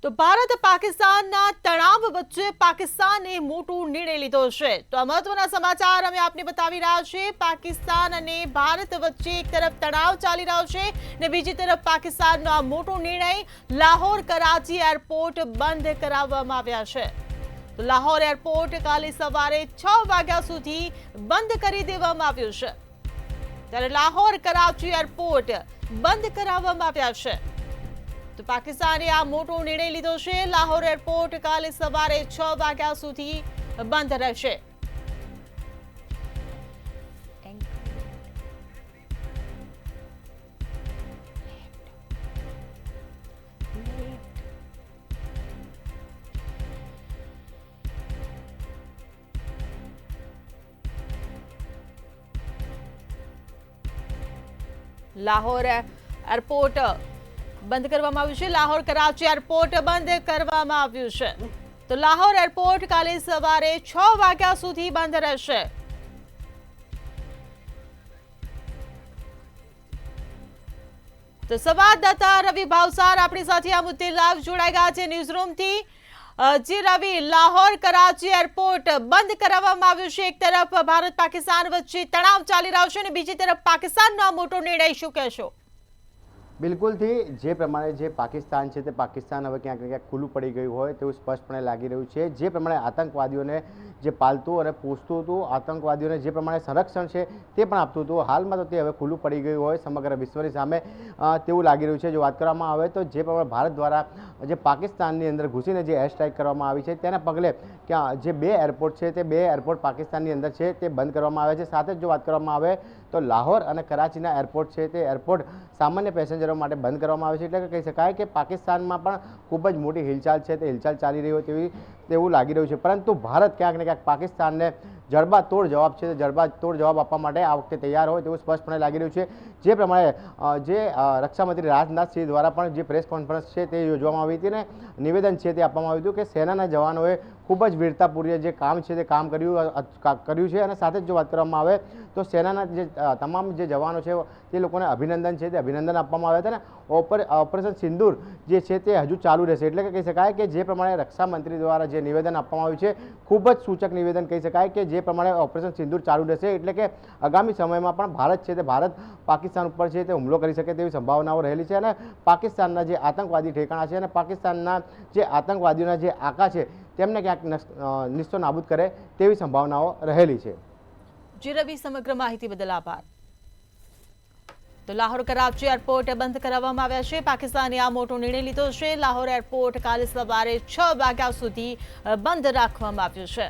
તો ભારત પાકિસ્તાનના તણાવ વચ્ચે પાકિસ્તાને મોટો નિર્ણય લીધો છે। તો આ મહત્વના સમાચાર અમે આપને બતાવી રહ્યા છીએ। પાકિસ્તાન અને ભારત વચ્ચે એક તરફ તણાવ ચાલી રહ્યો છે ને બીજી તરફ પાકિસ્તાનનો આ મોટો નિર્ણય લાહોર કરાચી એરપોર્ટ બંધ કરાવવામાં આવ્યા છે। તો લાહોર એરપોર્ટ કાલે સવારે 6 વાગ્યા સુધી બંધ કરી દેવામાં આવ્યું છે, ત્યારે લાહોર કરાચી એરપોર્ટ બંધ કરાવવામાં આવ્યા છે। તો પાકિસ્તાને આ મોટો નિર્ણય લીધો છે। લાહોર એરપોર્ટ કાલે સવારે 6 વાગ્યા સુધી બંધ રહેશે। લાહોર એરપોર્ટ બંધ કરવામાં આવ્યું છે। લાહોર કરાચી એરપોર્ટ બંધ કરવામાં આવ્યું છે। તો લાહોર એરપોર્ટ કાલે સવારે 6 વાગ્યા સુધી બંધ રહેશે। તો સંવાદદાતા રવિ ભાવસાર આપણી સાથે આ મુદ્દે લાઈવ જોડાઈ ગયા છે ન્યૂઝરૂમથી। જી રવિ, લાહોર કરાચી એરપોર્ટ બંધ કરાવવામાં આવ્યું છે। એક તરફ ભારત પાકિસ્તાન વચ્ચે તણાવ ચાલી રહ્યો છે અને બીજી તરફ પાકિસ્તાનનો આ મોટો નિર્ણય, શું કહેશો? બિલકુલથી જે પ્રમાણે જે પાકિસ્તાન છે તે પાકિસ્તાન હવે ક્યાંક ને ક્યાંક ખુલ્લું પડી ગયું હોય તેવું સ્પષ્ટપણે લાગી રહ્યું છે। જે પ્રમાણે આતંકવાદીઓને જે પાલતું અને પોષતું હતું, આતંકવાદીઓને જે પ્રમાણે સંરક્ષણ છે તે પણ આપતું હતું, હાલમાં તો તે હવે ખુલ્લું પડી ગયું હોય સમગ્ર વિશ્વની સામે તેવું લાગી રહ્યું છે। જો વાત કરવામાં આવે તો જે પ્રમાણે ભારત દ્વારા જે પાકિસ્તાનની અંદર ઘૂસીને જે એર સ્ટ્રાઇક કરવામાં આવી છે તેના પગલે ક્યાં જે 2 એરપોર્ટ છે તે 2 એરપોર્ટ પાકિસ્તાનની અંદર છે તે બંધ કરવામાં આવ્યા છે। સાથે જ જો વાત કરવામાં આવે તો લાહોર અને કરાચીના એરપોર્ટ છે તે એરપોર્ટ સામાન્ય પેસેન્જરો માટે બંધ કરવામાં આવે છે। એટલે કે કહી શકાય કે પાકિસ્તાનમાં પણ ખૂબ જ મોટી હિલચાલ છે તે હિલચાલ ચાલી રહી હોય તેવું લાગી રહ્યું છે। પરંતુ ભારત ક્યાંક ને ક્યાંક પાકિસ્તાનને જડબાતોડ જવાબ છે જડબાતોડ જવાબ આપવા માટે આ વખતે તૈયાર હોય તેવું સ્પષ્ટપણે લાગી રહ્યું છે। જે પ્રમાણે જે રક્ષામંત્રી રાજનાથસિંહ દ્વારા પણ જે પ્રેસ કોન્ફરન્સ છે તે યોજવામાં આવી હતી અને નિવેદન છે તે આપવામાં આવ્યું હતું કે સેનાના જવાનોએ ખૂબ જ વીરતાપૂર્વક જે કામ છે તે કામ કર્યું છે। અને સાથે જ જો વાત કરવામાં આવે તો સેનાના જે તમામ જે જવાનો છે તે લોકોને અભિનંદન છે તે અભિનંદન આપવામાં આવ્યા હતા અને ઓપરેશન સિંદૂર જે છે તે હજુ ચાલુ રહેશે। એટલે કે કહી શકાય કે જે પ્રમાણે રક્ષામંત્રી દ્વારા જે નિવેદન આપવામાં આવ્યું છે ખૂબ જ સૂચક નિવેદન કહી શકાય કે જે પ્રમાણે ઓપરેશન સિંદૂર ચાલુ રહેશે એટલે કે આગામી સમયમાં પણ ભારત છે તે ભારત પાકિસ્તાન ઉપર છે તે હુમલો કરી શકે તેવી સંભાવનાઓ રહેલી છે અને પાકિસ્તાનના જે આતંકવાદી ઠેકાણા છે અને પાકિસ્તાનના જે આતંકવાદીઓના જે આકા છે તેમને ક્યાંક નિસ્તો નાબૂદ કરે તેવી સંભાવનાઓ રહેલી છે। જી રવિ, સમગ્ર માહિતી બદલ આભાર। તો લાહોર કરાચી એરપોર્ટ બંધ કરાવવામાં આવ્યા છે। પાકિસ્તાને આ મોટો નિર્ણય લીધો છે। લાહોર એરપોર્ટ કાલે સવારે 6 વાગ્યા સુધી બંધ રાખવામાં આવ્યું છે।